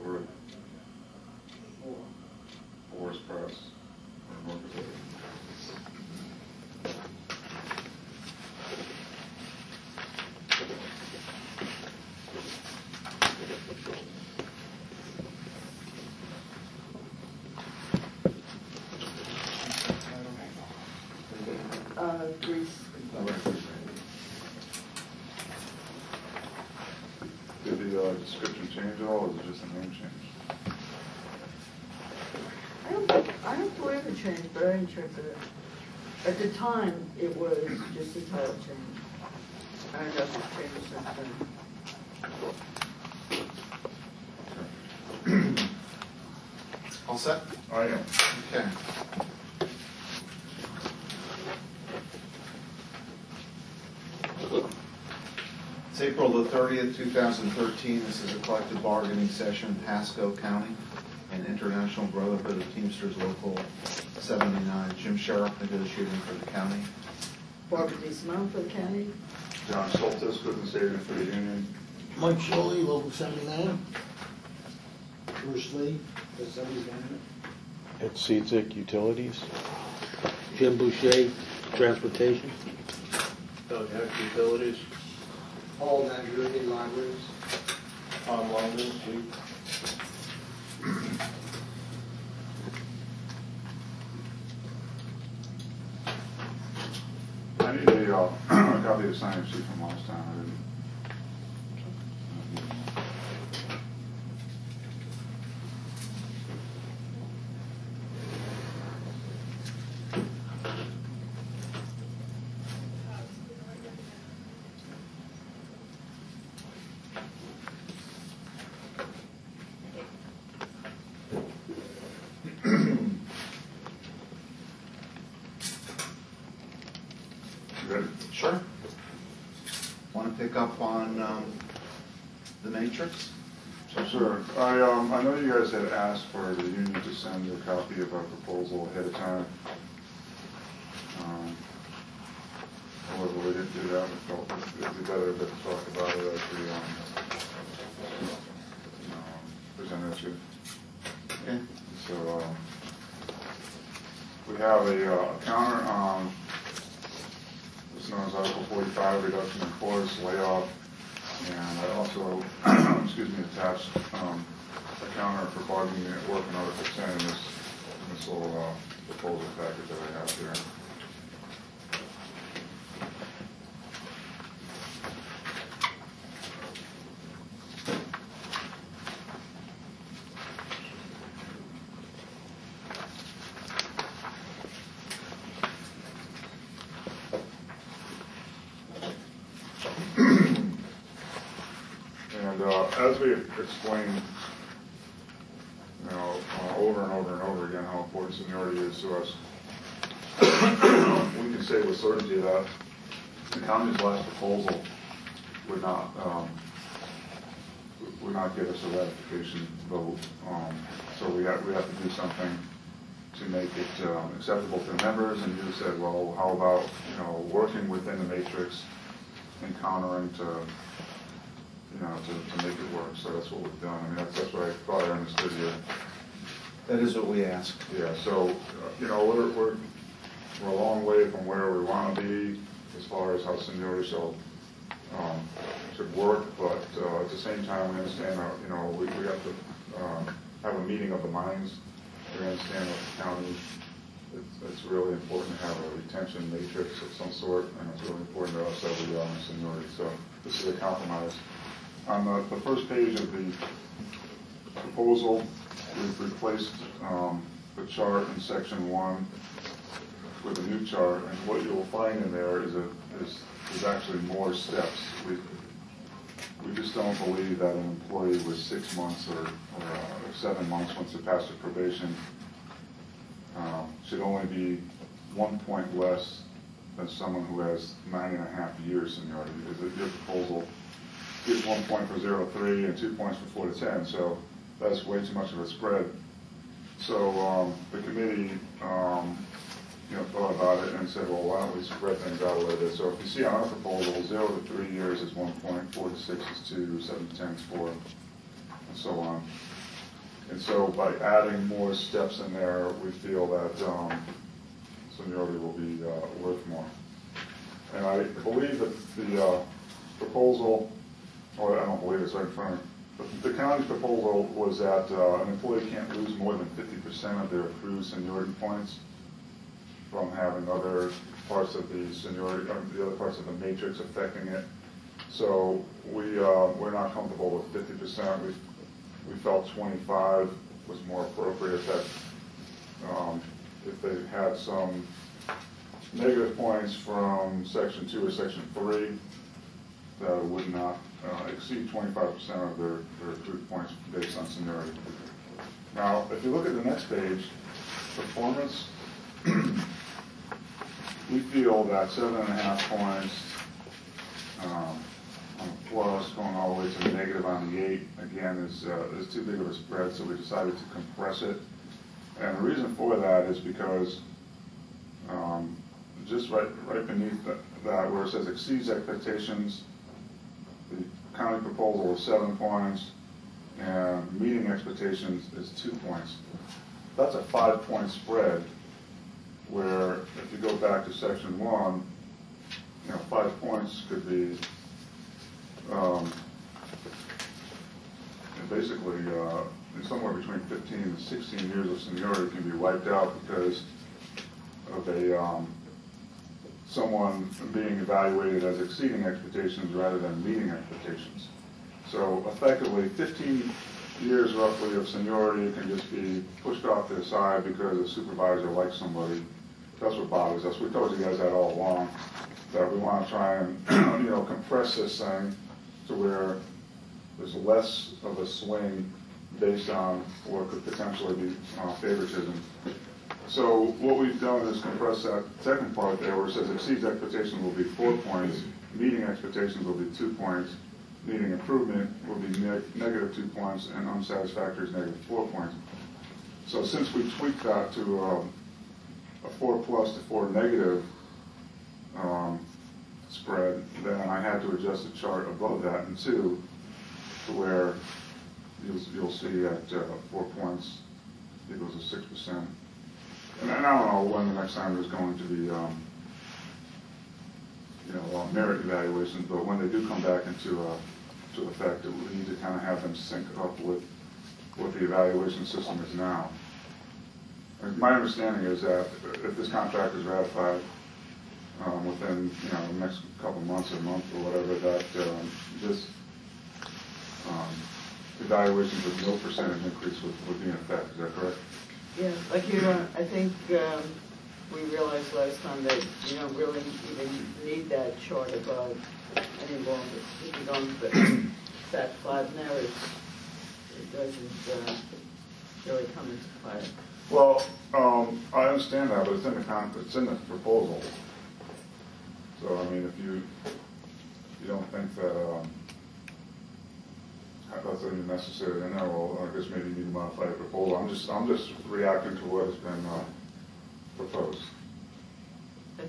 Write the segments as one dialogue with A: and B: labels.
A: for it? Forest Press or North Dakota?
B: Greece.
A: Did the description change at all, or is it just a name change?
B: I don't believe it changed, but I didn't check it. At the time, it was just a title change. I don't know if it's changed since then.
C: All set?
A: I am.
C: Okay. It's April the 30th, 2013. This is a collective bargaining session, Pasco County and International Brotherhood of Teamsters Local 79. Jim Sheriff negotiating for the county.
B: Barbara D. Simone for the county.
A: John Schultes, Cooking Stadium for the union.
D: Mike Sholey, Local 79. Bruce Lee, the 79.
E: Ed Seedzik, Utilities.
D: Jim Boucher, Transportation.
F: Doug Heck, Utilities.
D: Paul Naguri, Libraries.
F: Tom Longden, Cheeh.
A: I need a copy of the sign-in sheet from last time. I didn't.
C: Sure. Want to pick up on the matrix?
A: Sure. I know you guys had asked for the union to send a copy of our proposal ahead of time. However, we didn't do that. We felt it would be better to talk about it as we present it to you.
C: Okay.
A: So we have a counter on what's known as Article 45, reduction in force, layoff, and I also, excuse me, attached a counter for bargaining at work in Article 10 in this little proposal package that I have here. And as we explained, over and over and over again how important seniority is to us, we can say with certainty that the county's last proposal would not get us a ratification vote. So we have to do something to make it acceptable to the members. And you said, well, how about working within the matrix and countering to make it work. So that's what we've done. I mean, that's what I thought I understood here.
C: That is what we asked.
A: Yeah. So we're a long way from where we want to be as far as how seniority should work. But at the same time, we understand that we have to have a meeting of the minds. We understand that the county. It's really important to have a retention matrix of some sort, and it's really important to us that we are on seniority. So this is a compromise. On the first page of the proposal, we've replaced the chart in section 1 with a new chart, and what you'll find in there is actually more steps. We just don't believe that an employee with 6 months or 7 months once they pass their probation should only be 1 point less than someone who has 9.5 years seniority, because your proposal gives 1 point for 0-3 and 2 points for 4 to 10, so that's way too much of a spread. So the committee thought about it and said, well, why don't we spread things out a little bit? So if you see on our proposal, 0 to 3 years is 1 point, 4 to 6 is 2, 7 to 10 is 4, and so on. And so by adding more steps in there, we feel that seniority will be worth more. And I believe that the proposal, or I don't believe it's right in front of me, but the county's proposal was that an employee can't lose more than 50% of their accrued seniority points from having other parts of the seniority, the other parts of the matrix affecting it. So we're not comfortable with 50%. We felt 25 was more appropriate. That if they had some negative points from Section 2 or Section 3, that it would not exceed 25% of their accrued points based on seniority. Now, if you look at the next page, performance, we feel that 7.5 points on a plus going all the way to the negative on the 8, again, is too big of a spread, so we decided to compress it. And the reason for that is because just right beneath that, where it says exceeds expectations, the county proposal is 7 points, and meeting expectations is 2 points. That's a 5-point spread, where if you go back to Section 1, 5 points could be basically somewhere between 15 and 16 years of seniority can be wiped out because of someone being evaluated as exceeding expectations rather than meeting expectations. So effectively, 15 years roughly of seniority can just be pushed off to the side because a supervisor likes somebody. That's what bothers us. We told you guys that all along, that we want to try and compress this thing to where there's less of a swing based on what could potentially be favoritism. So what we've done is compress that second part there where it says exceeds expectations will be 4 points, meeting expectations will be 2 points, needing improvement will be negative 2 points, and unsatisfactory is negative 4 points. So since we tweaked that to a 4 plus to 4 negative spread, then I had to adjust the chart above that in 2 to where you'll see at 4 points equals a 6%. And I don't know when the next time there's going to be merit evaluations, but when they do come back into effect, we need to kind of have them sync up with what the evaluation system is now. And my understanding is that if this contract is ratified within the next couple months or month or whatever, that this evaluations with no percentage increase would be in effect. Is that correct?
B: Yeah, like I think we realized last time that you don't really even need that chart above any longer. If you don't that 5 merits, it doesn't really come into play.
A: Well, I understand that, but it's in the proposal. So I mean, if you don't think that that's even necessary in there, well, I guess maybe you need to modify the proposal. I'm just reacting to what has been proposed.
B: I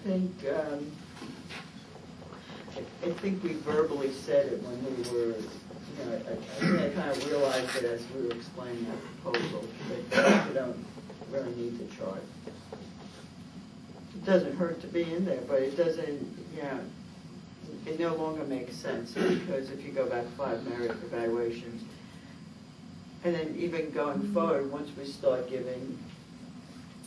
B: think we verbally said it when we were, I think I kind of realized it as we were explaining the proposal, that you don't really need the chart. It doesn't hurt to be in there, but it doesn't, it no longer makes sense because if you go back 5 merit evaluations, and then even going forward, once we start giving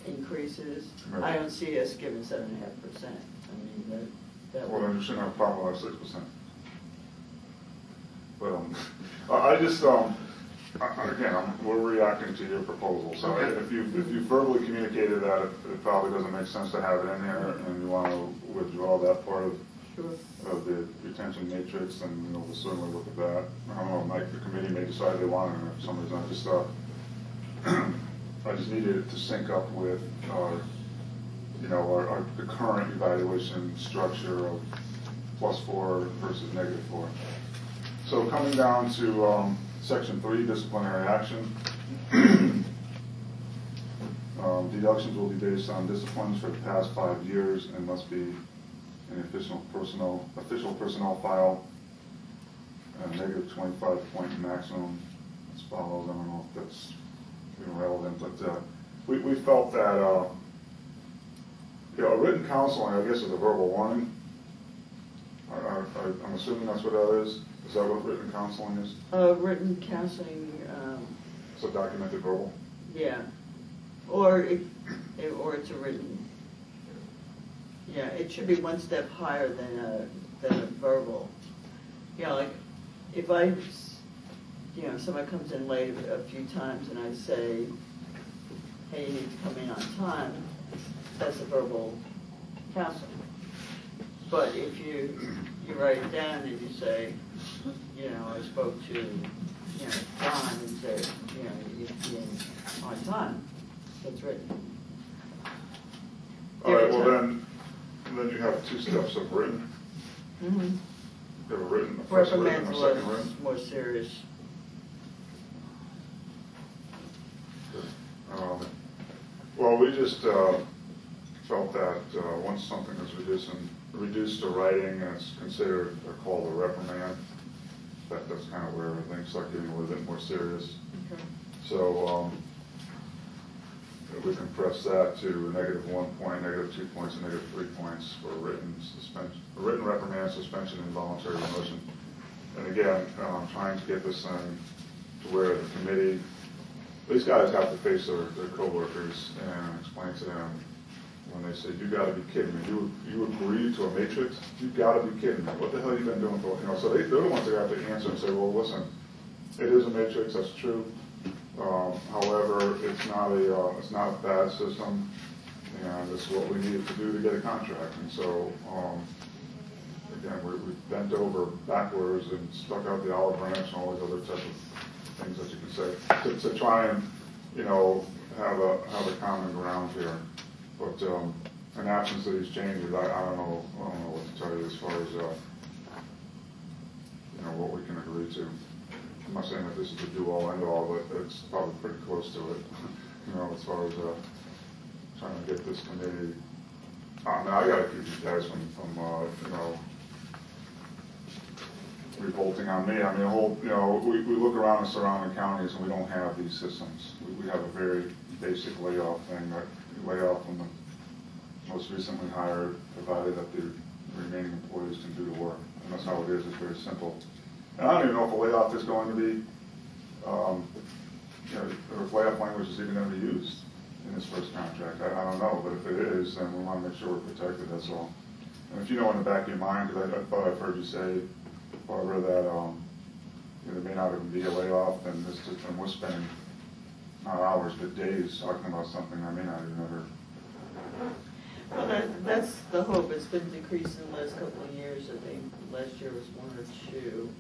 B: increases,
A: right.
B: I don't see us giving 7.5%. I mean, that
A: Well, then you shouldn't have a problem with 6%. But I just, again, we're reacting to your proposal. So
C: Okay.
A: if you verbally communicated that it probably doesn't make sense to have it in there, and you want to withdraw that part of the retention matrix, then we'll certainly look at that. I don't know, Mike, the committee may decide they want it, or for some reason I just thought I just needed it to sync up with the current evaluation structure of +4 versus -4. So coming down to Section 3, disciplinary action. Deductions will be based on disciplines for the past 5 years and must be in official personnel file. -25 point maximum as follows. I don't know if that's even relevant, but we felt that, a written counseling, I guess, is a verbal warning. I'm assuming that's what that is. Is that what written counseling is?
B: Written counseling,
A: It's a documented verbal?
B: yeah, or it's a written. Yeah, it should be one step higher than a verbal. Like if somebody comes in late a few times and I say, hey, you need to come in on time, that's a verbal counseling. But if you write it down and you say, I spoke to, John and said, you need to be in on time, that's written.
A: All right, well then you have two steps of written.
B: Mm-hmm.
A: You have a written, a first written, and a
B: Reprimand's
A: second written.
B: more serious.
A: Well, we just felt that once something is reduced to writing and it's considered or called a reprimand, that's kind of where things start getting a little bit more serious.
B: Okay.
A: So we compress that to -1 point, -2 points, and -3 points for written suspension, written reprimand, suspension, and voluntary demotion. And again, trying to get this thing to where the committee, these guys have to face their coworkers and explain to them when they say, "You got to be kidding me! You agree to a matrix? You got to be kidding me! What the hell have you been doing for?" So they're the ones that have to answer and say, "Well, listen, it is a matrix. That's true. However, it's not a bad system, and it's what we needed to do to get a contract." And so, again, we bent over backwards and stuck out the olive branch and all these other types of things that you can say to try and have a common ground here. But in absence of these changes, I don't know what to tell you as far as what we can agree to. I'm not saying that this is the do-all, end-all, but it's probably pretty close to it, as far as trying to get this committee. I got to keep you guys from revolting on me. I mean, the whole, we look around the surrounding counties and we don't have these systems. We have a very basic layoff thing, that you lay off from the most recently hired, provided that the remaining employees can do the work. And that's how it is. It's very simple. And I don't even know if a layoff is going to be, if layoff language is even going to be used in this first contract. I don't know, but if it is, then we want to make sure we're protected, that's all. And if you know in the back of your mind, because I thought I've heard you say, Barbara, that there may not even be a layoff, and we're spending not hours, but days talking about something I may not even ever.
B: Well, that's the hope. It's been decreasing the last couple of years. I think last year was 1 or 2.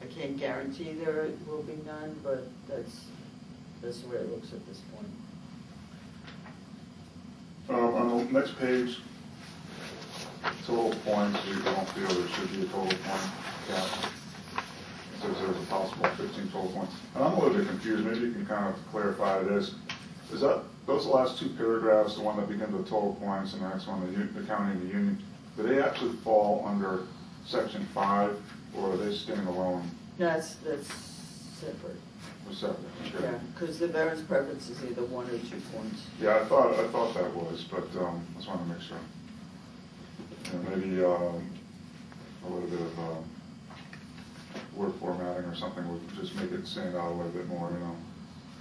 B: I can't guarantee there will be none, but that's the way it looks at this point.
A: On the next page, total points, we don't feel there should be a total point cap. It says there's a possible 15 total points. And I'm a little bit confused. Maybe you can kind of clarify this. Is that those last two paragraphs, the one that begins with total points and the next one, the county and the union, do they actually fall under Section 5, or are they standing alone?
B: That's separate.
A: Or separate? Okay.
B: Yeah, because the veteran's preference is either 1 or 2 points.
A: Yeah, I thought that was, but I just want to make sure. Maybe a little bit of word formatting or something would just make it stand out a little bit more,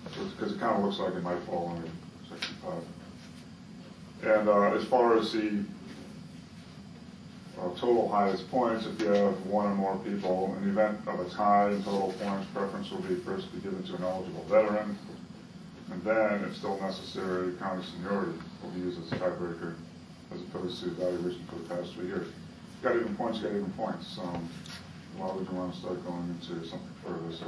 A: because it kind of looks like it might fall under Section 5. And as far as the total highest points, if you have 1 or more people, in the event of a tie in total points, preference will be first be given to an eligible veteran, and then, if still necessary, county seniority will be used as a tiebreaker, as opposed to evaluation for the past 3 years. Got even points, got even points. Why would you want to start going into something further? So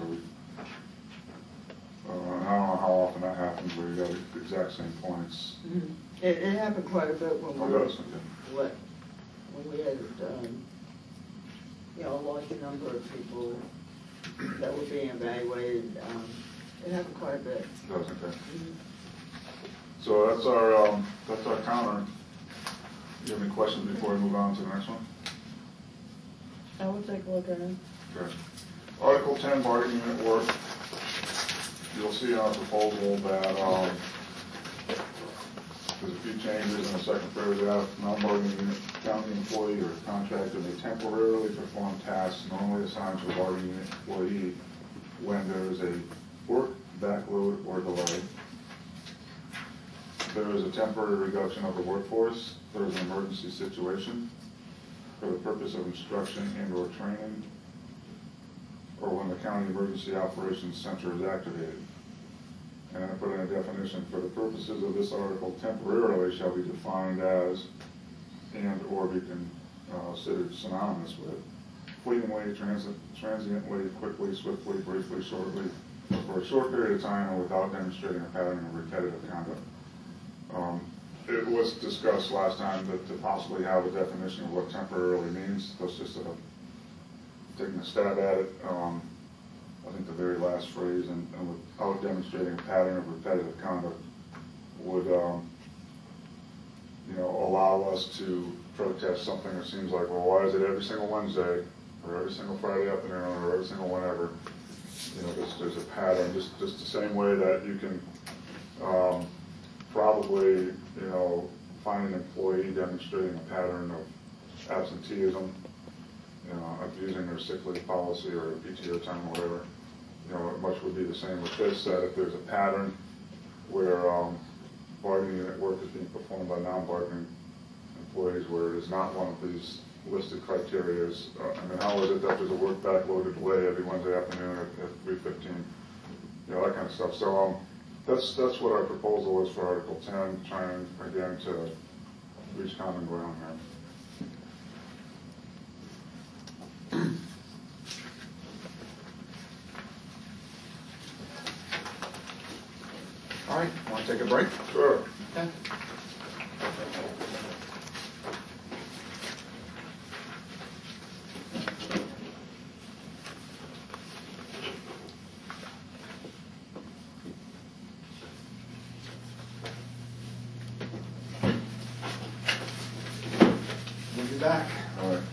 A: I don't know how often that happens where you got the exact same points.
B: Mm-hmm. It happened quite a bit when we had a large number of people that were being evaluated. It happened quite a bit.
A: Does, okay.
B: Mm-hmm.
A: So that's our counter. Do you have any questions before we move on to the next one?
B: I will take a look at it.
A: Okay. Article 10, bargaining unit work. You'll see in our proposal that there's a few changes in the second paragraph. Non-bargaining unit county employee or contractor may temporarily perform tasks normally assigned to a bargaining unit employee when there is a work backload or delay. There is a temporary reduction of the workforce. There is an emergency situation for the purpose of instruction and/or training, or when the county emergency operations center is activated. And I put in a definition: for the purposes of this article, temporarily shall be defined as and/or be considered synonymous with fleetingly, transiently, quickly, swiftly, briefly, shortly, for a short period of time and without demonstrating a pattern of repetitive conduct. It was discussed last time that to possibly have a definition of what temporarily means. Let's just taking a stab at it. I think the very last phrase, and without demonstrating a pattern of repetitive conduct, would allow us to protest something that seems like, well, why is it every single Wednesday, or every single Friday afternoon, or every single whenever? There's a pattern, just the same way that you can probably, find an employee demonstrating a pattern of absenteeism, abusing their sick leave policy or PTO time or whatever. Much would be the same with this, that if there's a pattern where bargaining unit work is being performed by non-bargaining employees where it is not one of these listed criteria. How is it that there's a work backloaded delay every Wednesday afternoon at 3:15? That kind of stuff. So that's what our proposal is for Article 10, trying again to reach common ground here.
C: All right, want to take a break?
A: Sure.
C: Okay. We'll be back.
A: All right.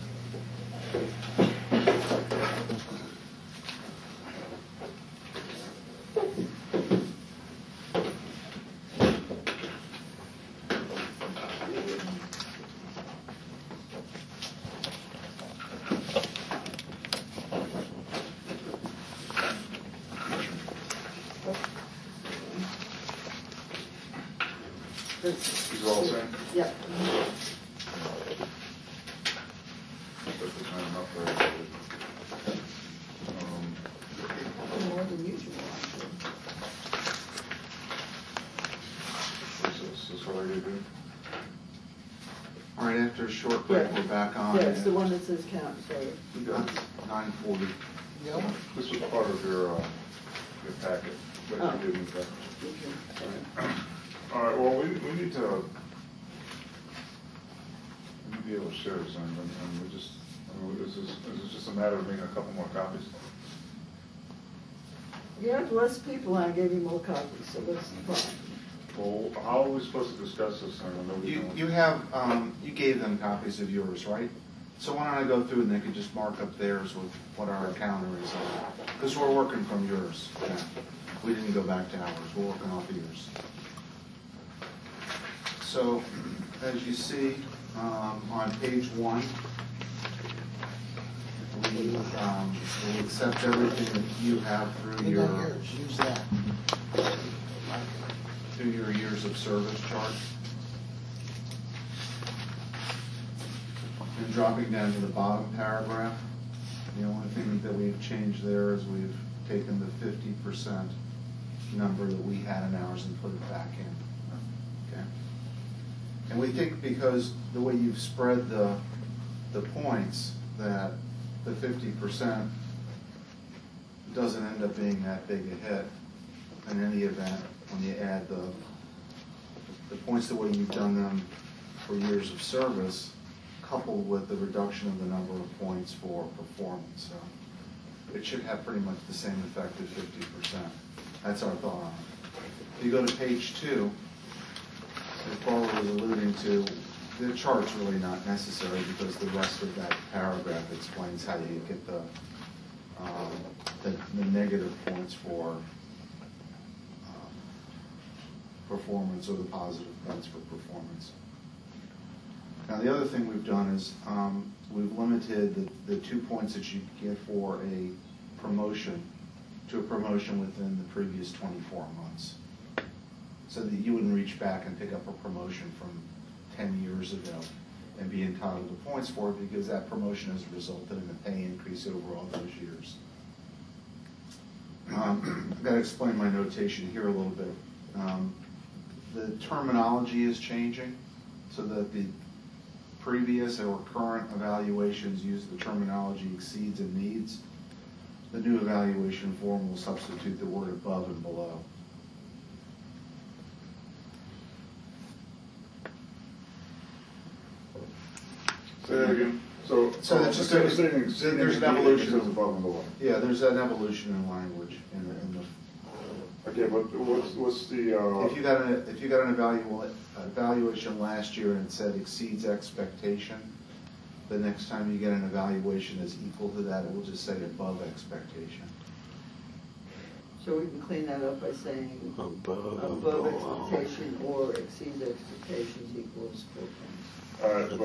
A: He's all set?
B: Yep.
A: Put the time up there.
B: More than usual,
A: Is this what I gave you?
C: All right, after a short break,
B: Yeah.
C: we're back on.
B: Yeah, it's the one that says count, so.
A: You got it.
C: 9:40.
B: Yep.
A: This was part of your packet. That
B: Oh.
A: you didn't get.
B: Okay.
A: All right, well, we need to be able to share this, and we just, is this just a matter of making a couple more copies?
B: You have less people, I gave you more copies, so that's fine.
A: Well, how are we supposed to discuss this thing when nobody knows?
C: You have, you gave them copies of yours, right? So why don't I go through and they could just mark up theirs with what our encounter is on? Because we're working from yours. Yeah. We didn't go back to ours. We're working off of yours. So, as you see, on page 1, we accept everything that you have through
D: You
C: your
D: got yours, use that.
C: years of service chart. And dropping down to the bottom paragraph, the only thing that we've changed there is we've taken the 50% number that we had in ours and put it back in. Okay. And we think because the way you've spread the points, that the 50% doesn't end up being that big a hit in any event when you add the points the way you've done them for years of service, coupled with the reduction of the number of points for performance. So it should have pretty much the same effect as 50%. That's our thought on it. If you go to page 2, as Paul was alluding to, the chart's really not necessary because the rest of that paragraph explains how you get the negative points for performance or the positive points for performance. Now, the other thing we've done is we've limited the 2 points that you get for a promotion to a promotion within the previous 24 months. So that you wouldn't reach back and pick up a promotion from 10 years ago and be entitled to points for it because that promotion has resulted in a pay increase over all those years. I've got to explain my notation here a little bit. The terminology is changing so that the previous or current evaluations use the terminology exceeds and needs. The new evaluation form will substitute the word above and below.
A: Say that again. So
C: it's just there's an evolution
A: above and below.
C: Yeah, there's an evolution in language in the.
A: Okay, but what's the?
C: If you got an evaluation last year and it said exceeds expectation, the next time you get an evaluation that's equal to that, it will just say above expectation.
B: So we can clean that up by saying above expectation or exceeds expectations equals 4 points.
A: All right, but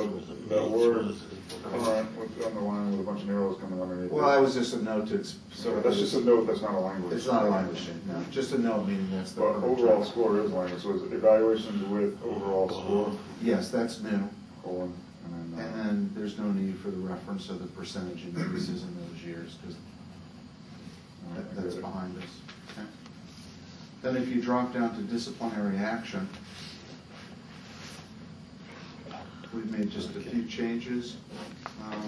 A: that word current on the line with a bunch of arrows coming underneath.
C: Well, that was just a note to.
A: So that's just a note. That's not a language.
C: It's not a language thing. No, just a note meaning that's the.
A: But overall score is language. So is it evaluations with overall score?
C: Yes, that's new.
A: Colon,
C: And then there's no need for the reference of the percentage increases in those years because that's behind us. Okay. Then if you drop down to disciplinary action, we've made just a few changes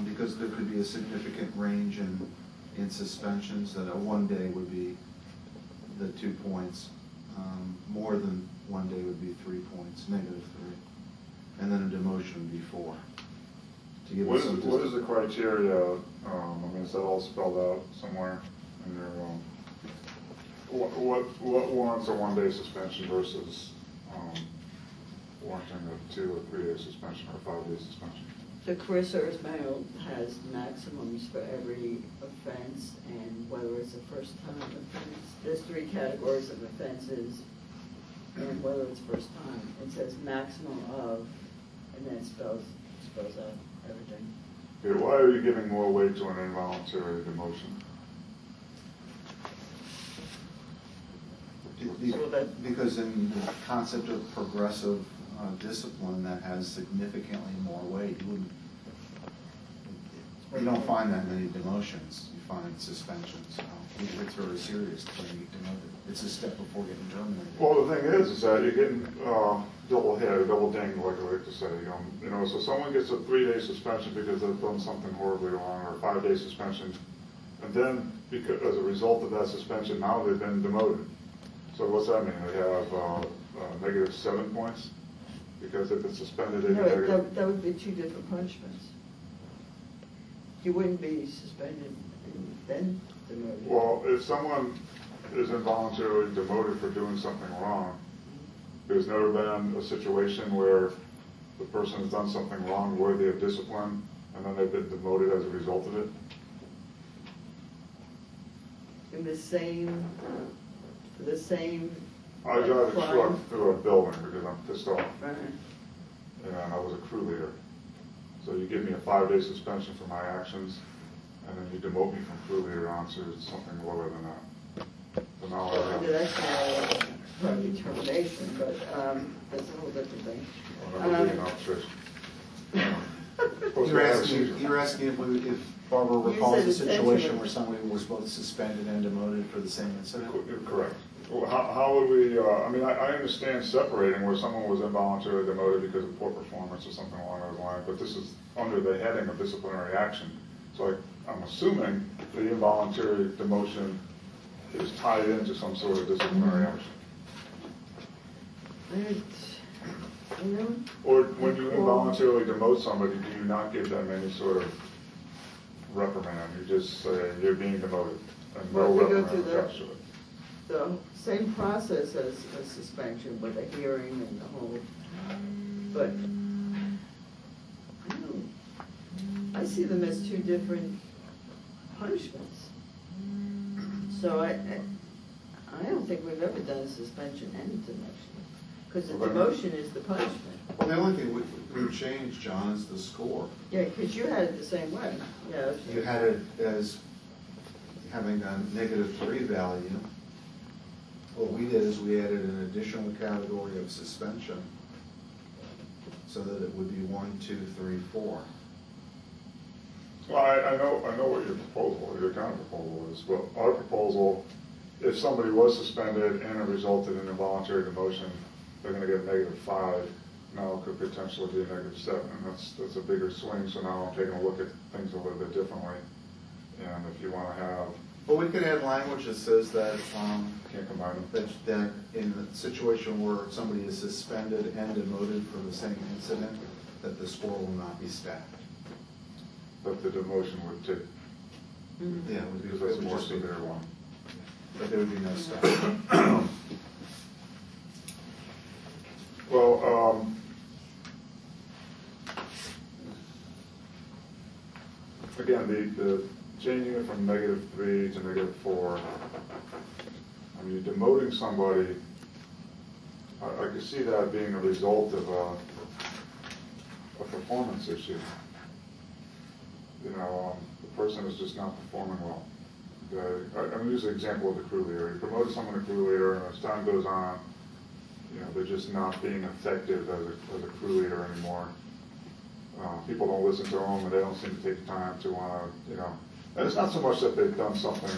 C: because there could be a significant range in suspensions. That a 1 day would be the 2 points. More than 1 day would be 3 points, -3. And then a demotion would be 4. To give
A: what is the criteria? I mean, is that all spelled out somewhere in your? What warrants a 1 day suspension versus warranting a 2 or 3 day suspension or 5 day suspension?
B: The career service manual has maximums for every offense and whether it's a first time offense. There's 3 categories of offenses and whether it's first time. It says maximum of, and then it spells out everything.
A: Okay, why are you giving more weight to an involuntary demotion?
C: Because in the concept of progressive discipline, that has significantly more weight. You don't find that many demotions. You find suspensions. It's very serious when you get demoted. It's a step before getting terminated.
A: Well, the thing is that you're getting double hit, double ding, like I like to say. So someone gets a 3 day suspension because they've done something horribly wrong, or a 5 day suspension, and then because as a result of that suspension, now they've been demoted. So what's that mean? They have -7 points because they've been suspended.
B: No, that would be 2 different punishments. You wouldn't be suspended and then demoted.
A: Well, if someone is involuntarily demoted for doing something wrong, there's never been a situation where the person has done something wrong worthy of discipline, and then they've been demoted as a result of it.
B: In the same.
A: I drive a truck through a building because I'm pissed off,
B: Right.
A: and I was a crew leader. So you give me a 5 day suspension for my actions, and then you demote me from crew leader on to something lower than that. So now I have.
B: That's probably termination, but that's a whole different thing.
C: You're asking if Barbara recalls a situation where somebody was both suspended and demoted for the same incident?
A: Correct. Well, how would we, I mean, I understand separating where someone was involuntarily demoted because of poor performance or something along those lines, but this is under the heading of disciplinary action. So I'm assuming the involuntary demotion is tied into some sort of disciplinary action. Or when you involuntarily demote somebody, do you not give them any sort of reprimand? You just say you're being demoted and no reprimand attached to it.
B: The same process as a suspension with a hearing and the whole, but see them as two different punishments. So I don't think we've ever done a suspension and a demotion, because the demotion is the punishment.
C: Well, the only thing we've changed, John, is the score.
B: Yeah, because you had it the same way. Yeah.
C: You had it as having a -3 value. What we did is we added an additional category of suspension so that it would be 1, 2, 3, 4.
A: Well, I know what your proposal, your counter proposal is, but our proposal, if somebody was suspended and it resulted in a voluntary demotion, they're gonna get -5. Now it could potentially be a -7, and that's a bigger swing, so now I'm taking a look at things a little bit differently. And if you wanna have,
C: Well, we could add language that says that,
A: can't combine them.
C: that in the situation where somebody is suspended and demoted for the same incident, that the score will not be stacked.
A: But the demotion would take,
C: Yeah, it would be,
A: because that's
C: it
A: a
C: would
A: more
C: just be,
A: severe one.
C: but there would be no stack.
A: Well, again, the changing it from -3 to -4, I mean, demoting somebody, I could see that being a result of a performance issue. You know, the person is just not performing well. I'm going to use the example of the crew leader. You promote someone to crew leader, and as time goes on, you know, they're just not being effective as a crew leader anymore. People don't listen to them, and they don't seem to take the time to want to, you know. And it's not so much that they've done something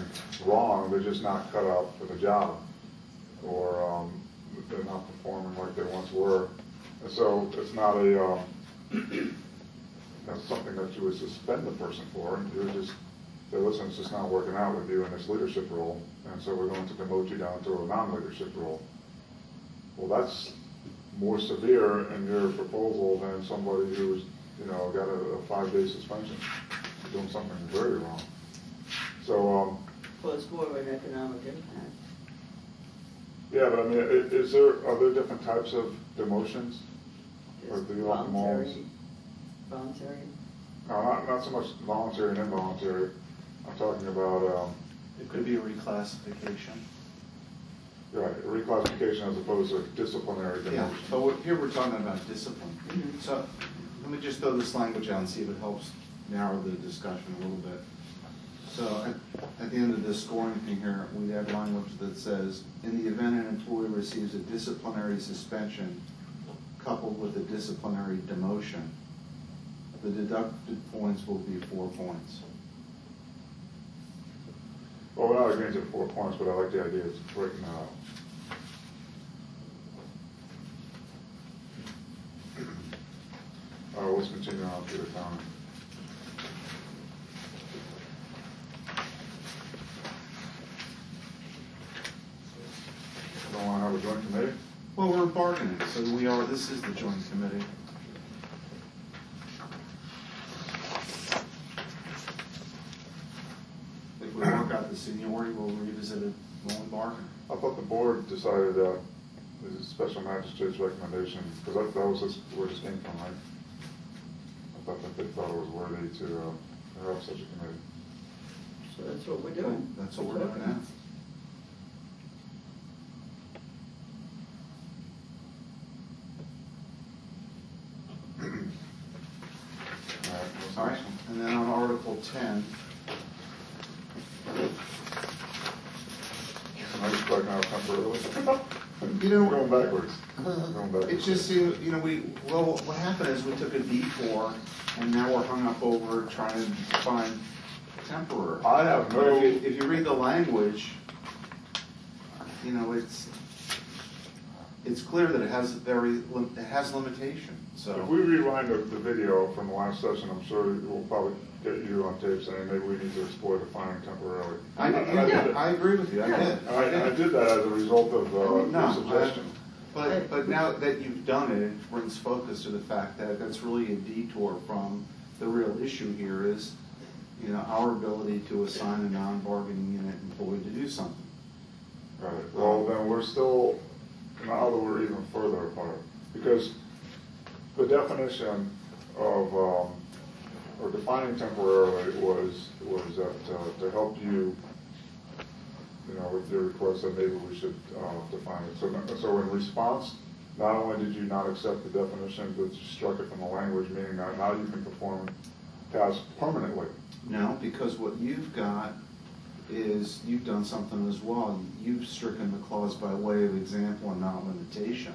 A: wrong, they're just not cut out for the job, or they're not performing like they once were. And so it's not a something that you would suspend the person for. You're just say, listen, it's just not working out with you in this leadership role, and so we're going to demote you down to a non-leadership role. Well, that's more severe in your proposal than somebody who's, you know, got a 5-day suspension for doing something very wrong. So,
B: Well, it's more of an economic impact.
A: yeah, but I mean, are there different types of demotions? Or do you want them all?
B: Voluntary?
A: No, not so much voluntary and involuntary. I'm talking about,
C: It could be a reclassification.
A: right, a reclassification as opposed to disciplinary
C: Yeah,
A: demotion.
C: but here we're talking about discipline. So let me just throw this language out and see if it helps narrow the discussion a little bit. So at the end of this scoring thing here, we have language that says, in the event an employee receives a disciplinary suspension coupled with a disciplinary demotion, the deducted points will be 4 points.
A: Well, we're not agreeing to 4 points, but I like the idea of breaking that out. Let's continue on to the county. Don't want to have a joint committee?
C: Well, we're bargaining, so this is the joint committee. If we work out the seniority, we'll revisit it when we bargain.
A: I thought the board decided that the special magistrate's recommendation, because that was where this came from, right? I thought that they thought it was worthy to have such a committee.
B: So that's what we're doing.
C: That's what we're doing now. All right, and then on Article 10,
A: I just striking out temporarily.
C: You know,
A: Going backwards. Going backwards.
C: it just seemed, you know, what happened is we took a detour, and now we're hung up over trying to find temporary.
A: I have
C: But
A: no,
C: if you read the language, you know, it's clear that it has limitation, so.
A: if we rewind the video from the last session, I'm sure we'll probably get you on tape saying maybe we need to explore defining temporarily.
C: I agree with you, I did.
A: I did that as a result of your suggestion.
C: But now that you've done it, it brings focus to the fact that that's really a detour from the real issue here is, you know, our ability to assign a non-bargaining unit employee to do something.
A: Right, well, then we're still, now that we're even further apart, because the definition of or defining temporarily was that to help you, with your request that maybe we should define it. So in response, not only did you not accept the definition, but you struck it from the language, meaning that now you can perform tasks permanently.
C: No, because what you've got is, you've done something as well. You've stricken the clause by way of example and not limitation.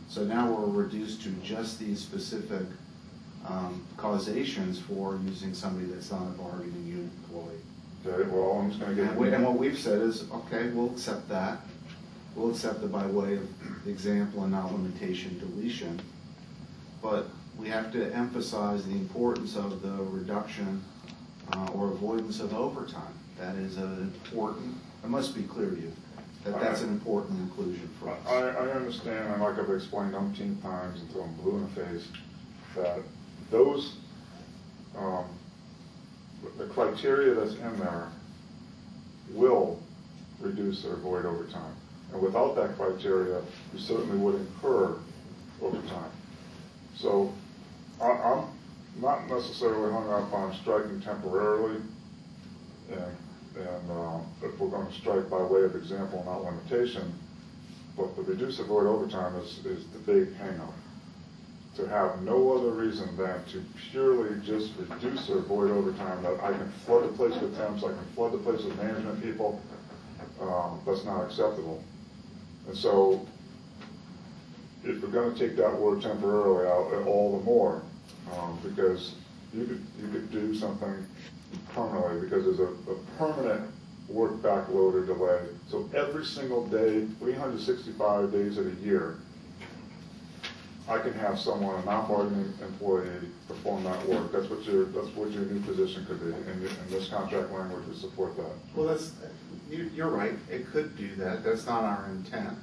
C: So now we're reduced to just these specific causations for using somebody that's not a bargaining unit employee.
A: Okay, well, I'm just going to get...
C: And what we've said is, okay, we'll accept that. We'll accept it by way of example and not limitation deletion. But we have to emphasize the importance of the reduction or avoidance of overtime. That is an important, it must be clear to you, that that's an important inclusion for us.
A: I understand, and like I've explained umpteen times until I'm blue in the face, that those, the criteria that's in there will reduce or avoid overtime. And without that criteria, you certainly would incur overtime. So I'm not necessarily hung up on striking temporarily, and if we're going to strike by way of example, not limitation, but the reduce, avoid overtime is the big hang-up. To have no other reason than to purely just reduce or avoid overtime, that I can flood the place with temps, I can flood the place with management people, that's not acceptable. And so, if we're going to take that word temporarily out, all the more, because you could do something permanently, because there's a permanent work backload or delay. So every single day, 365 days of the year, I can have someone, a non-bargaining employee, perform that work. That's what your new position could be, and this contract language would support that.
C: Well, you're right. It could do that. That's not our intent,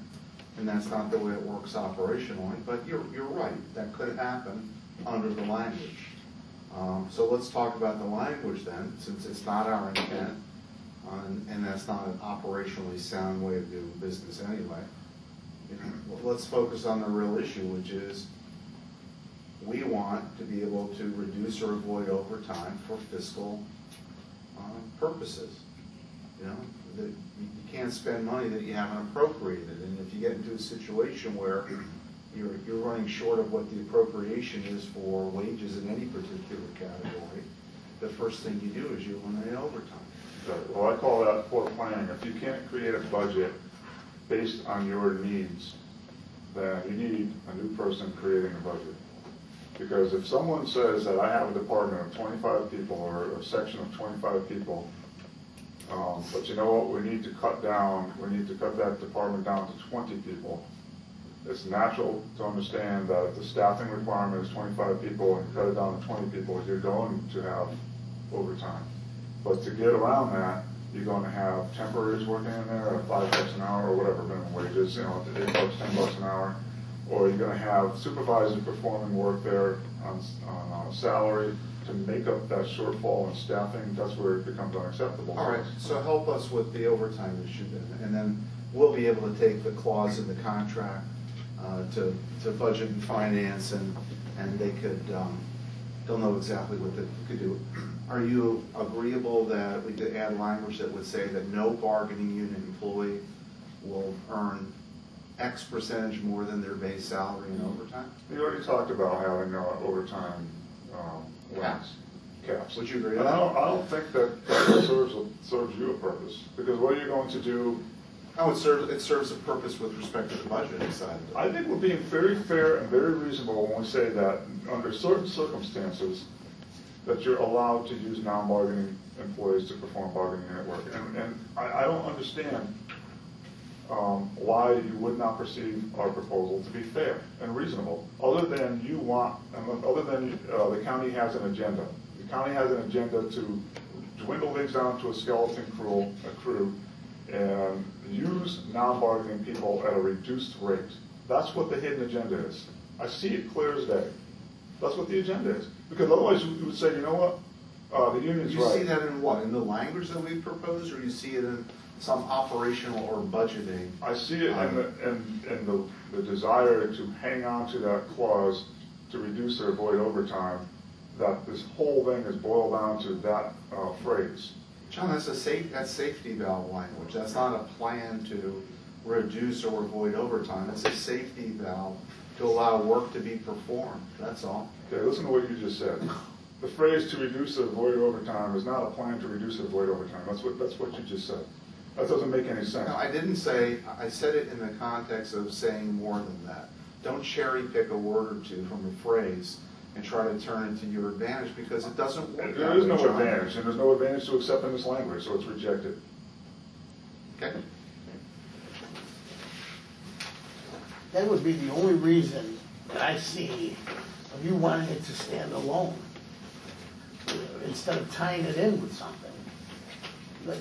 C: and that's not the way it works operationally. But you're right. That could happen under the language. So let's talk about the language then, since it's not our intent, and that's not an operationally sound way of doing business anyway. Let's focus on the real issue, which is we want to be able to reduce or avoid overtime for fiscal purposes. That you can't spend money that you haven't appropriated, and if you get into a situation where you're running short of what the appropriation is for wages in any particular category, the first thing you do is you eliminate overtime.
A: Well, I call that poor planning. If you can't create a budget based on your needs, then you need a new person creating a budget. Because if someone says that I have a department of 25 people or a section of 25 people, but you know what, we need to cut that department down to 20 people, it's natural to understand that if the staffing requirement is 25 people and you cut it down to 20 people, you're going to have overtime. But to get around that, you're going to have temporaries working in there at $5 an hour or whatever minimum wages, $8, $10 an hour, or you're going to have supervisors performing work there on salary to make up that shortfall in staffing. That's where it becomes unacceptable.
C: All right, so help us with the overtime issue then, and then we'll be able to take the clause in the contract to budget and finance, and they could, they'll know exactly what they could do. Are you agreeable that we could add language that would say that no bargaining unit employee will earn X percentage more than their base salary in overtime?
A: You already talked about having overtime caps.
C: Would you agree?
A: And I don't think that serves you a purpose, because what are you going to do?
C: Oh, it serves a purpose with respect to the budget side of it.
A: I think we're being very fair and very reasonable when we say that under certain circumstances that you're allowed to use non-bargaining employees to perform bargaining unit work. And I don't understand why you would not perceive our proposal to be fair and reasonable, other than the county has an agenda. The county has an agenda to dwindle things down to a skeleton crew and use non-bargaining people at a reduced rate. That's what the hidden agenda is. I see it clear as day. That's what the agenda is. Because otherwise you would say, you know what, the union's right.
C: You see that in what? In the language that we've proposed, or you see it in some operational or budgeting?
A: I see it in the desire to hang on to that clause to reduce or avoid overtime that this whole thing is boiled down to that phrase.
C: John, that's safety valve language. That's not a plan to reduce or avoid overtime. It's a safety valve to allow work to be performed. That's all.
A: Okay, listen to what you just said. The phrase "to reduce or avoid overtime" is not a plan to reduce or avoid overtime. That's what you just said. That doesn't make any sense.
C: No, I didn't say, I said it in the context of saying more than that. Don't cherry pick a word or two from a phrase and try to turn it to your advantage, because it doesn't work.
A: There is no advantage, and there's no advantage to accepting this language, so it's rejected.
C: Okay.
D: That would be the only reason that I see of you wanting it to stand alone, instead of tying it in with something.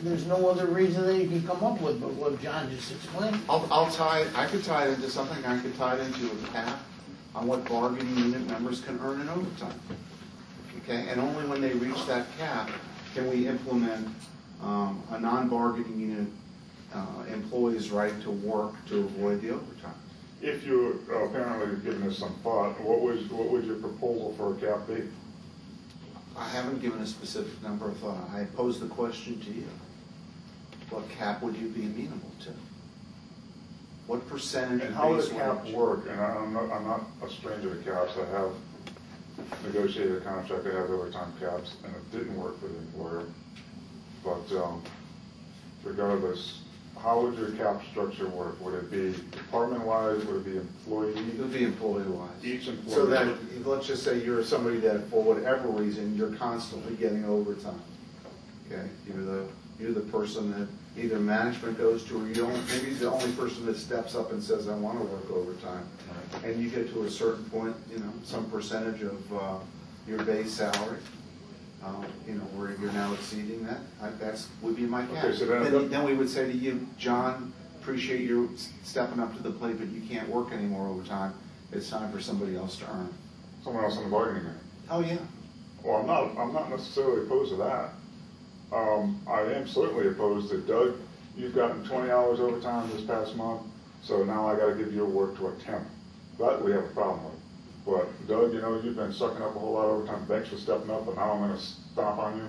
D: There's no other reason that you can come up with but what John just explained.
C: I could tie it into something. I could tie it into a cap on what bargaining unit members can earn in overtime. Okay, and only when they reach that cap can we implement a non-bargaining unit employee's right to work to avoid the overtime.
A: If you apparently have given this some thought, what would your proposal for a cap be?
C: I haven't given a specific number of thought. I posed the question to you. What cap would you be amenable to? What percentage
A: And
C: of
A: how
C: base
A: does cap
C: wage?
A: work? And I'm not a stranger to caps. I have negotiated a contract that has overtime caps, and it didn't work for the employer. But regardless, how would your cap structure work? Would it be department-wise? Would it be employee?
C: It would be employee-wise.
A: Each employee.
C: So that, let's just say you're somebody that, for whatever reason, you're constantly getting overtime. Okay, you're the person that either management goes to, or you don't. Maybe the only person that steps up and says, "I want to work overtime," and you get to a certain point, some percentage of your base salary. Where you're now exceeding that, that's would be my cap.
A: Okay, so
C: then we would say to you, John, appreciate you stepping up to the plate, but you can't work anymore overtime. It's time for somebody else to earn.
A: Someone else in the bargaining unit.
C: Oh, yeah.
A: Well, I'm not necessarily opposed to that. I am certainly opposed to, Doug, you've gotten 20 hours overtime this past month, so now I got to give your work to a temp. That we have a problem with. But Doug, you've been sucking up a whole lot of overtime. Thanks for stepping up, but now I'm going to stomp on you,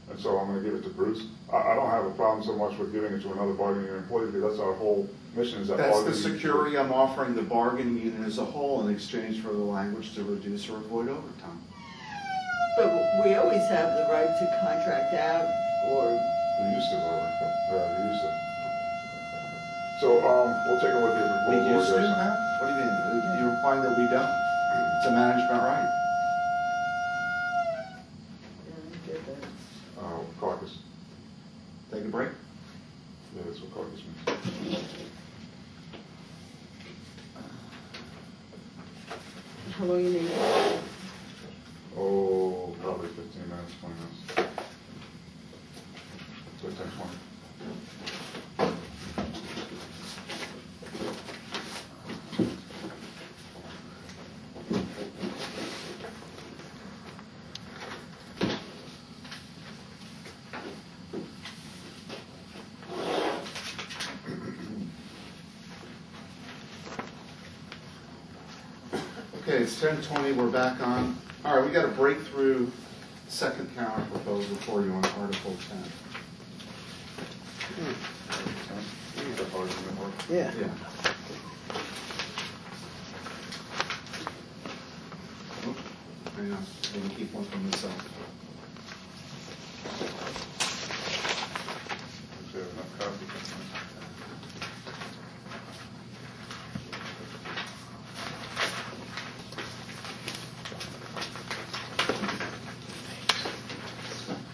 A: and so I'm going to give it to Bruce. I don't have a problem so much with giving it to another bargaining unit employee, because that's our whole mission. Is that
C: That's the
A: bargaining unit
C: security I'm offering the bargaining unit as a whole in exchange for the language to reduce or avoid overtime.
B: But we always have the right to contract out, or
A: We used to, we used to. So we'll take a look at
C: We
A: the
C: used to,
A: Jason.
C: huh? What do you mean? You're implying that we don't? It's a management right.
B: I get that.
A: Caucus.
C: Take a break.
A: Yeah, that's what caucus means.
B: How long you need?
A: Oh, probably 15 minutes, 20 minutes. So 10, 20.
C: Okay, it's 10:20, we're back on. All right, we got a breakthrough second counter proposal for you on Article 10.
D: Yeah.
C: Yeah. Oop, hang on, I can keep one for myself.
A: Actually, I have enough copies.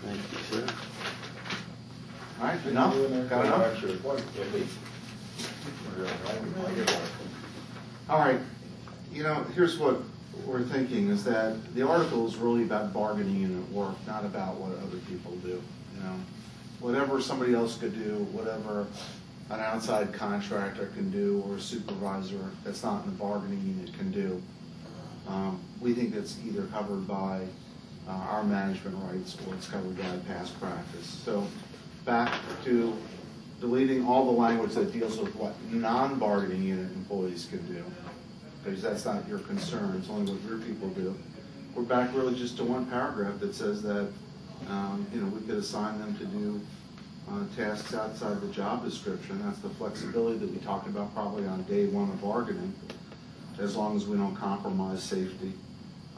D: Thank you, sir.
C: All right, enough? Got enough?
A: Actually,
C: All right, here's what we're thinking, is that the article is really about bargaining unit work, not about what other people do, Whatever somebody else could do, whatever an outside contractor can do, or a supervisor that's not in the bargaining unit can do, we think it's either covered by our management rights or it's covered by past practice. So back to deleting all the language that deals with what non-bargaining unit employees can do, because that's not your concern, it's only what your people do. we're back really just to one paragraph that says that, we could assign them to do tasks outside the job description. That's the flexibility that we talked about probably on day one of bargaining, as long as we don't compromise safety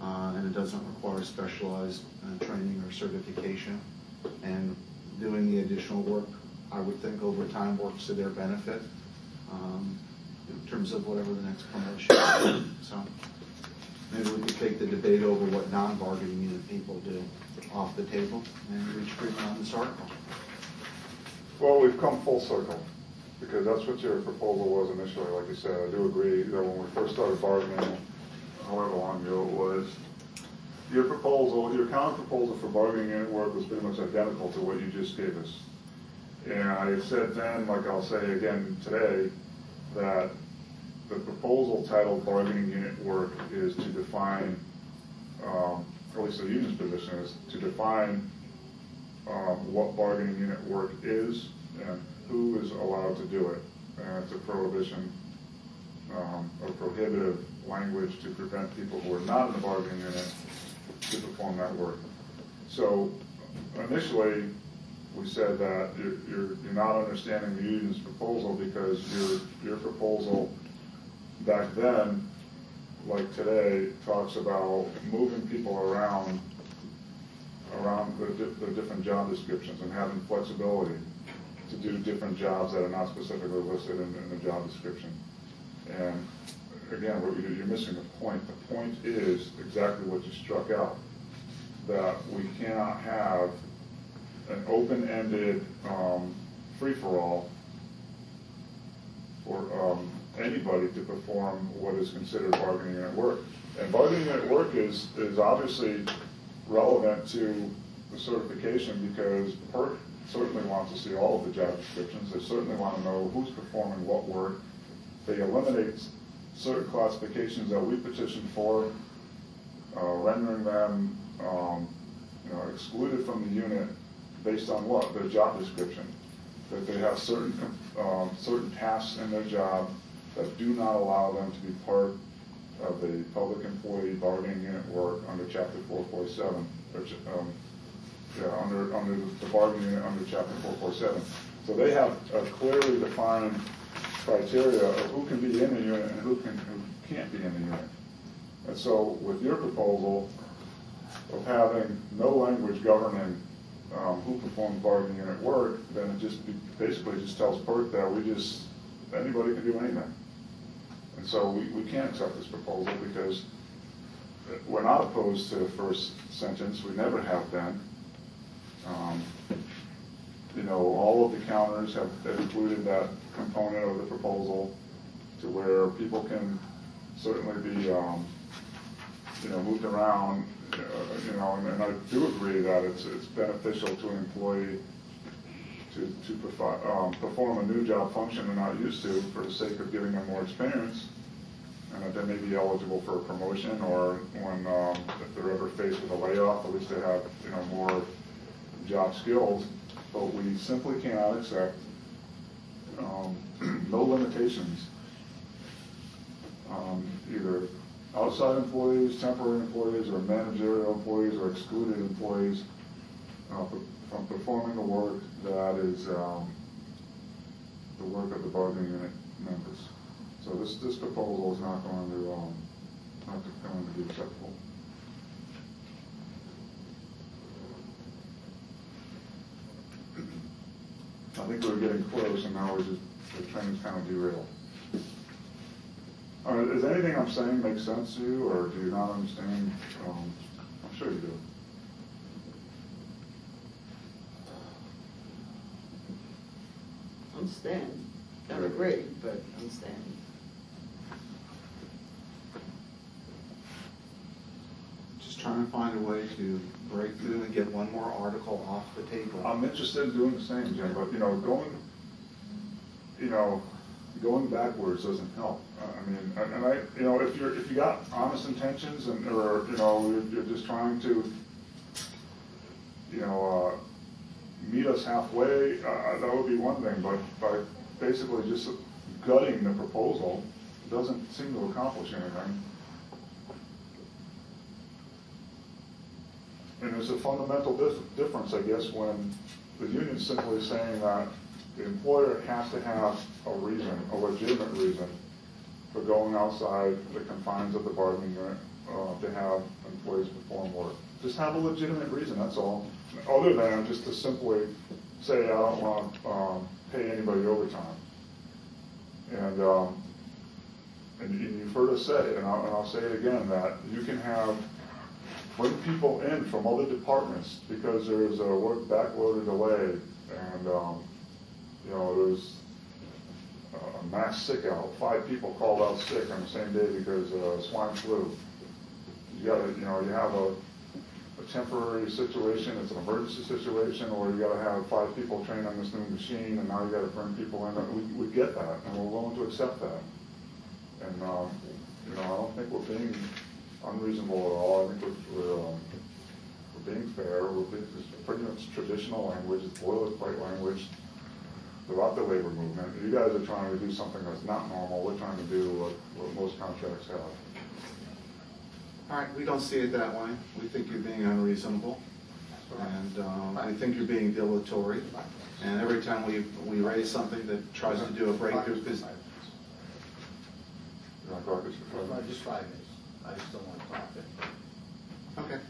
C: and it doesn't require specialized training or certification. And doing the additional work, I would think over time works to their benefit in terms of whatever the next promotion is. So maybe we could take the debate over what non-bargaining unit people do off the table and reach agreement on this article.
A: Well, we've come full circle, because that's what your proposal was initially. Like you said, I do agree that when we first started bargaining, however long ago it was, your proposal, your counter proposal for bargaining unit work was pretty much identical to what you just gave us. And I said then, like I'll say again today, that the proposal titled bargaining unit work is to define, at least the union's position is to define what bargaining unit work is and who is allowed to do it. And it's a prohibition or prohibitive language to prevent people who are not in the bargaining unit to perform that work. So initially, we said that you're not understanding the union's proposal, because your proposal back then, like today, talks about moving people around the different job descriptions and having flexibility to do different jobs that are not specifically listed in the job description. And again, you're missing the point. The point is exactly what you struck out, that we cannot have an open-ended free-for-all for anybody to perform what is considered bargaining unit work. And bargaining unit work is obviously relevant to the certification, because PERC certainly wants to see all of the job descriptions. They certainly want to know who's performing what work. They eliminate certain classifications that we petitioned for, rendering them excluded from the unit based on what? Their job description. That they have certain tasks in their job that do not allow them to be part of the public employee bargaining unit work under Chapter 447, under the bargaining unit under Chapter 447. So they have a clearly defined criteria of who can be in the unit and who can't be in the unit. And so with your proposal of having no language governing who performs bargaining unit work, then it basically just tells PERC that anybody can do anything. And so we can't accept this proposal, because we're not opposed to the first sentence. We never have been. All of the counters have included that component of the proposal, to where people can certainly be moved around. And I do agree that it's beneficial to an employee to perform a new job function they're not used to, for the sake of giving them more experience, and that they may be eligible for a promotion, or when if they're ever faced with a layoff, at least they have more job skills. But we simply cannot accept no limitations, either outside employees, temporary employees, or managerial employees, or excluded employees from performing the work that is the work of the bargaining unit members. So this proposal is not going to be acceptable. I think we're getting close, and now the train's kind of derailed. All right, does anything I'm saying make sense to you, or do you not understand? I'm sure you do.
B: Understand. Don't agree, but understand.
C: Just trying to find a way to break through and get one more article off the table.
A: I'm interested in doing the same, Jim, but going backwards doesn't help. If you got honest intentions, or you're just trying to meet us halfway, that would be one thing. But by basically just gutting the proposal doesn't seem to accomplish anything. And there's a fundamental difference, I guess, when the union's simply saying that the employer has to have a reason, a legitimate reason, for going outside the confines of the bargaining unit to have employees perform work. Just have a legitimate reason, that's all. Other than just to simply say, I don't want to pay anybody overtime. And you've heard us say, and I'll say it again, that you can bring people in from other departments because there's a work backload or delay, and there's a mass sick out. 5 people called out sick on the same day because of swine flu. You have a temporary situation, it's an emergency situation, or you got to have 5 people trained on this new machine, and now you got to bring people in. We get that, and we're willing to accept that. And I don't think we're being unreasonable at all. I think we're being fair. It's pretty much traditional language. It's boilerplate language throughout the labor movement. You guys are trying to do something that's not normal. We're trying to do what most contracts have.
C: All right, we don't see it that way. We think you're being unreasonable, and I think you're being dilatory. And every time we raise something that tries to do a breakthrough business.
G: Just 5 minutes. I just don't want to talk it.
C: Okay.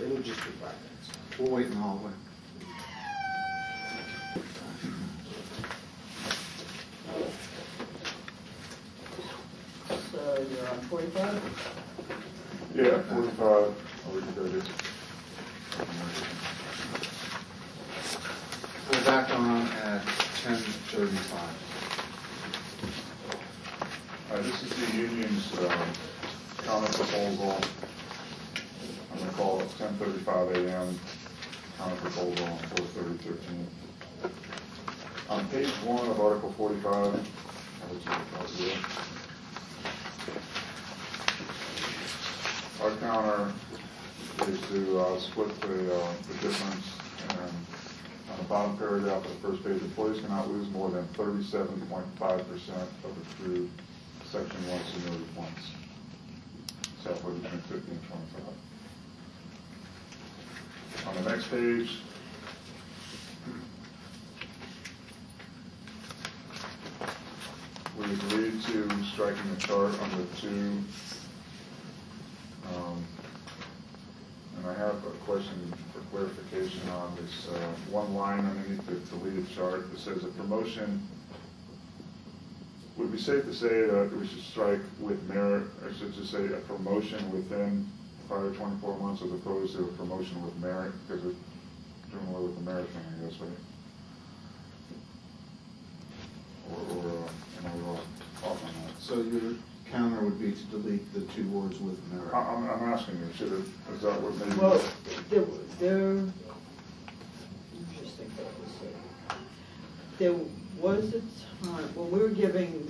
G: It'll just be 5 minutes.
C: We'll wait in the hallway.
B: So you're on 45?
A: Yeah, 45. We can go to
C: We're back on at 10:35.
A: This is the union's counter proposal. I'm going to call it 10:35 a.m. counter proposal on 430-13. On page 1 of Article 45, our counter is to split the difference, and on the bottom paragraph of the first page, employees cannot lose more than 37.5% of accrued Section 1 seniority points, salary between 50 and 25. On the next page, we agreed to striking the chart under 2. And I have a question for clarification on this one line underneath the deleted chart that says a promotion. Would it be safe to say that we should strike with merit, or should just say a promotion within prior 24 months as opposed to a promotion with merit, because we're doing away with the merit thing, I guess, right? Or am I off on that?
C: So your counter would be to delete the 2 words with merit.
A: I'm asking you, is that what maybe?
B: Well, there interesting thing to say. There was a time when we were giving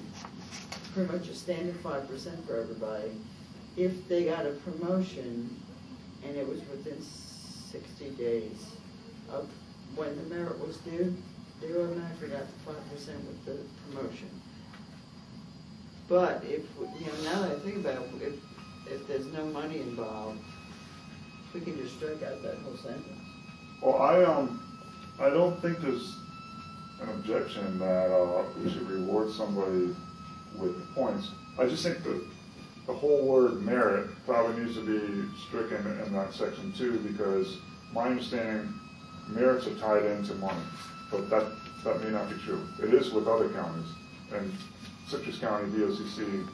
B: pretty much a standard 5% for everybody. If they got a promotion and it was within 60 days of when the merit was due, they automatically got the 5% with the promotion. But if, now that I think about it, if there's no money involved, we can just strike out that whole sentence.
A: Well, I don't think there's an objection that we should reward somebody with points. I just think that the whole word merit probably needs to be stricken in that section too, because my understanding, merits are tied into money, but that may not be true. It is with other counties. And Citrus County, DOCC,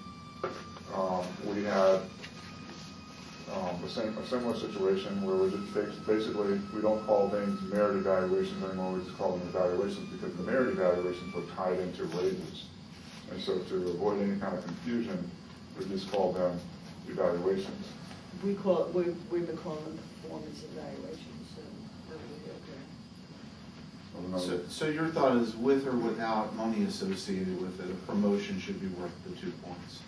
A: we had a similar situation where we just basically, we don't call things merit evaluations anymore, we just call them evaluations because the merit evaluations were tied into raises. And so to avoid any kind of confusion, we just call them evaluations.
B: We've been calling them performance evaluations, so that would be okay.
C: So your thought is with or without money associated with it, a promotion should be worth the 2 points?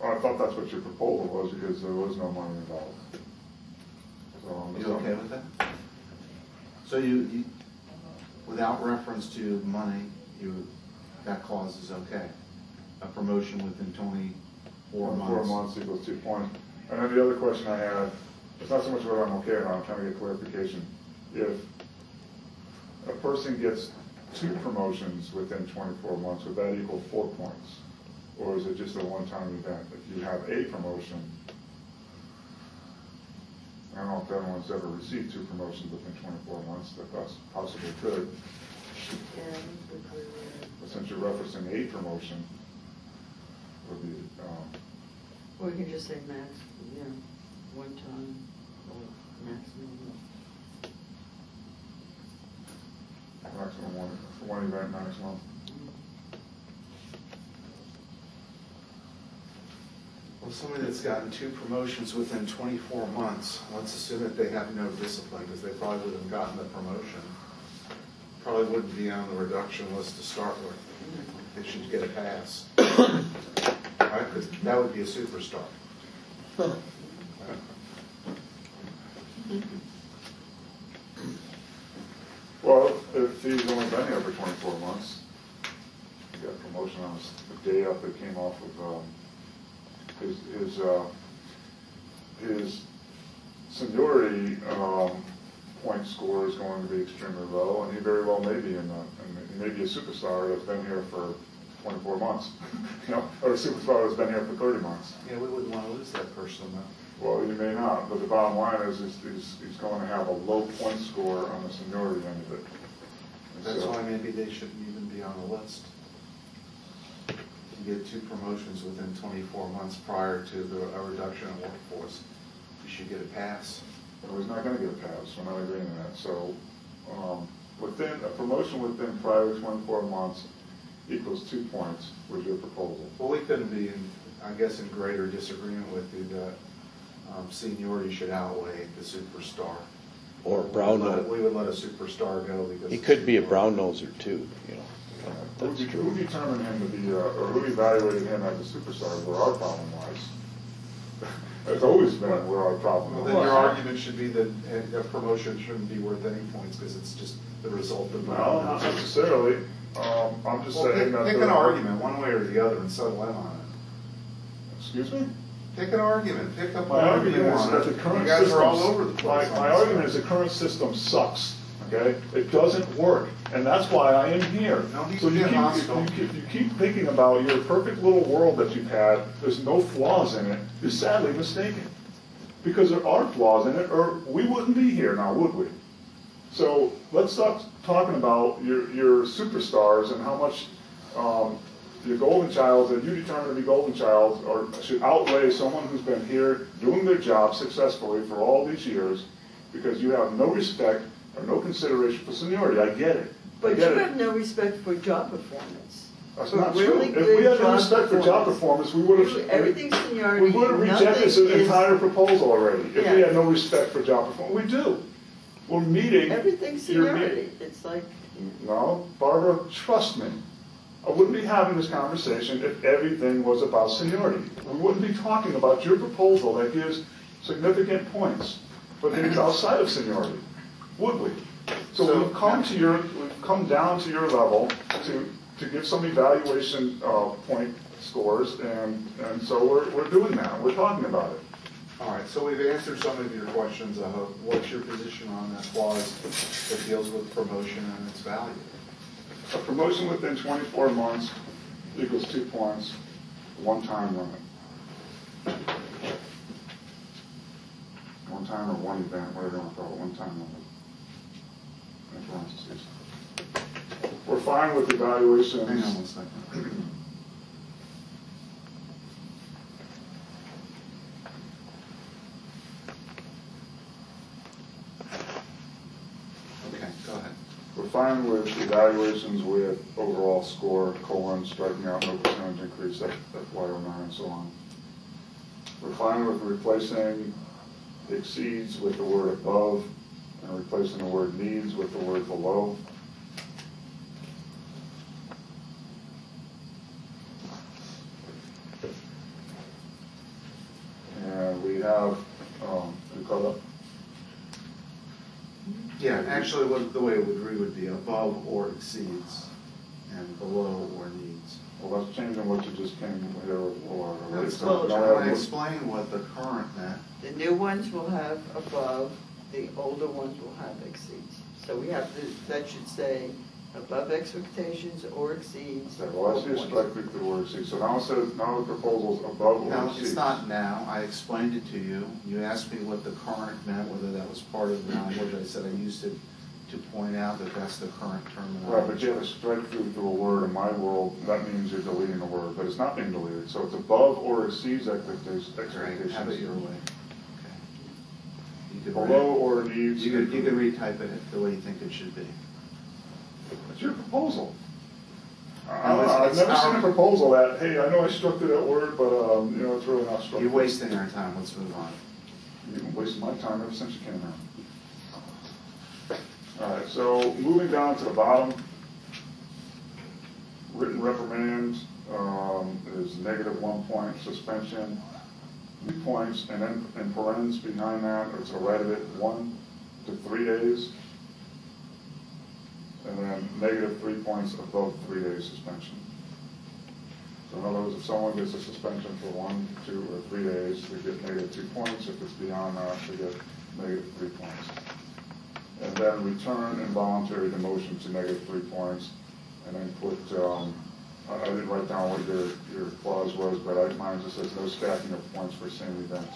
A: I thought that's what your proposal was because there was no money involved. So
C: You okay with that? So you without reference to money, that clause is okay? a promotion within 24
A: 4 months equals 2 points. And then the other question I had, it's not so much whether I'm okay or not, I'm trying to get clarification. If a person gets 2 promotions within 24 months, would that equal 4 points? Or is it just a one-time event? If you have a promotion, I don't know if everyone's ever received 2 promotions within 24 months, that that's possibly could. But since you're referencing a promotion, would be,
B: Or you can just say max, you know, one time or maximum.
A: maximum one event maximum.
C: Well, somebody that's gotten 2 promotions within 24 months, let's assume that they have no discipline, because they probably would have gotten the promotion. Probably wouldn't be on the reduction list to start with. They should get a pass. Right? Because that would be a superstar.
A: Well, if he's only been here for 24 months, he got a promotion on the day up that came off of his seniority point score is going to be extremely low, and he very well may be he may be a superstar that's been here for 24 months, you know, or a superstar that's been here for 30 months.
C: Yeah, we wouldn't want to lose that person, though.
A: Well, you may not, but the bottom line is he's going to have a low point score on the seniority end of it. And
C: That's
A: so,
C: why maybe they shouldn't even be on the list. You get 2 promotions within 24 months prior to a reduction in workforce, you should get a pass.
A: well, he's not going to get a pass. We're not agreeing to that. So, within a promotion within prior to 24 months equals 2 points with your proposal.
C: Well, we couldn't be, I guess, in greater disagreement with you that seniority should outweigh the superstar.
E: Or brown nose.
C: We would let a superstar go because...
E: He could be a brown noser too, you know. That's true.
A: Who determined him to be, or who evaluated him as a superstar, where our problem lies? It's always been where our problem
C: Well,
A: lies.
C: then your argument should be that a promotion shouldn't be worth any points because it's just the result of...
A: No, not necessarily. I'm just saying that...
C: Pick an argument, one way or the other, and settle in on it.
A: Excuse me?
C: Pick an argument. Pick up
A: My argument is that the current
C: You guys
A: system...
C: are all over the place.
A: My argument is the current system sucks, okay? It doesn't work, and that's why I am here.
C: No need
A: So
C: to get hostile.
A: you keep thinking about your perfect little world that you've had, there's no flaws in it, you're sadly mistaken. Because there are flaws in it, or we wouldn't be here now, would we? So let's stop talking about your superstars and how much your golden child that you determine to be golden child or should outweigh someone who's been here doing their job successfully for all these years because you have no respect or no consideration for seniority. I get it.
B: But you have no respect for job performance.
A: That's not
B: Really
A: true. If we
B: good
A: had no respect for job performance, we would have
B: Everything's seniority.
A: we would have rejected this
B: nothing is-
A: entire proposal already. If
B: Yeah.
A: we had no respect for job performance, we do. We're meeting.
B: Everything's
A: you're
B: seniority. It's like,
A: No, Barbara, trust me. I wouldn't be having this conversation if everything was about seniority. We wouldn't be talking about your proposal that gives significant points for things outside of seniority, would we? So we've come down to your level to give some evaluation point scores, and so we're doing that. We're talking about it.
C: All right, so we've answered some of your questions, I hope. What's your position on that clause that deals with promotion and its value?
A: A promotion within 24 months equals 2 points, one-time limit. One time or one event, whatever you want to call it, one-time limit. In parentheses. We're fine with evaluations.
C: Hang on 1 second. Okay, go ahead.
A: We're fine with evaluations with overall score, striking out no percentage increase, FY09 and so on. We're fine with replacing exceeds with the word above and replacing the word needs with the word below. And we have, we caught up?
C: Yeah, actually, the way it would read would be above or exceeds, and below or needs.
A: Well, that's changing what you just came here for. right?
C: Let's
A: So now
C: try
A: I
C: to
A: have-
C: explain what the current meant.
B: The new ones will have above, the older ones will have exceeds. So we have to, that should say above expectations or exceeds.
A: Okay, well, I see a strike through the word exceed. So now it says, now the proposal's above or
C: No,
A: exceeds.
C: it's not now. I explained it to you. You asked me what the current meant, whether that was part of the language. I said I used it to point out that that's the current terminology.
A: Right, but you have a strike through a word in my world, that means you're deleting the word, but it's not being deleted. So it's above or exceeds expectations.
C: Right, have it your way. Okay. You could
A: Below or needs.
C: You could retype it the way you think it should be.
A: It's your proposal.
C: No,
A: I've
C: it's
A: never seen
C: our-
A: a proposal that, hey, I know I struck through that word, but, you know, it's really not struck.
C: You're wasting our time. Let's move on.
A: You've been wasting my time ever since you came here. All right, so moving down to the bottom, written reprimand is -1 point, suspension, 3 points, and then in parentheses behind that, it's a right of it, 1 to 3 days. And then -3 points above 3 days suspension. So in other words, if someone gets a suspension for 1, 2, or 3 days, they get -2 points. If it's beyond that, they get -3 points. And then return involuntary demotion to -3 points. And then put, I didn't write down what your clause was, but mine just says no stacking of points for same event.